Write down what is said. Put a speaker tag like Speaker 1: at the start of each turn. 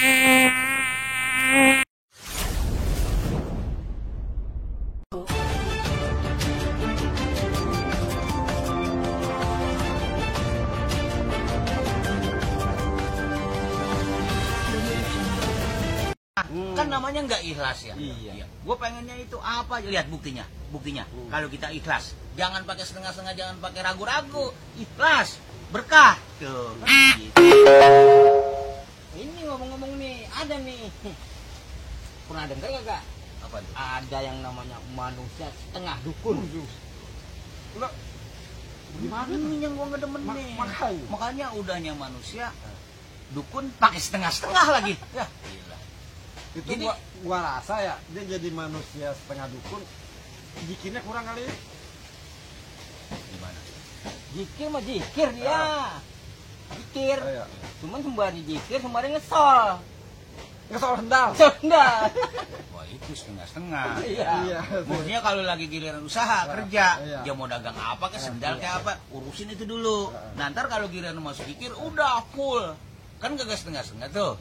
Speaker 1: Kan namanya nggak ikhlas ya.
Speaker 2: Iya.
Speaker 1: Gue pengennya itu apa? Lihat buktinya. Kalau kita ikhlas, jangan pakai setengah-setengah, jangan pakai ragu-ragu. Ikhlas, berkah. Tuh. Gitu.
Speaker 2: Ini ngomong-ngomong nih, ada nih. Pernah dengar gak?
Speaker 1: Apa tuh?
Speaker 2: Ada yang namanya manusia setengah dukun.
Speaker 3: Lah, gimana
Speaker 1: Ini yang gue nggak demen nih.
Speaker 3: makanya.
Speaker 1: Makanya udahnya manusia, dukun pakai setengah-setengah lagi. Ya, gila.
Speaker 3: Itu
Speaker 1: Jadi-
Speaker 3: gua rasa ya, dia jadi manusia setengah dukun, bikinnya kurang kali ya.
Speaker 1: Gimana?
Speaker 2: Jikir mah jikir dia. Jikir.
Speaker 3: Iya.
Speaker 2: Cuman sembari jikir, sembari ngesol.
Speaker 3: Ngesol hendal.
Speaker 2: Sudah.
Speaker 1: Wah, itu setengah-setengah.
Speaker 2: Iya.
Speaker 1: Maksudnya kalau lagi giliran usaha, kerja,
Speaker 3: iya.
Speaker 1: dia mau dagang apa, kayak sendal kayak apa, urusin itu dulu. Nah, ntar kalau giliran masuk jikir, udah full. Kan kagak setengah-setengah tuh.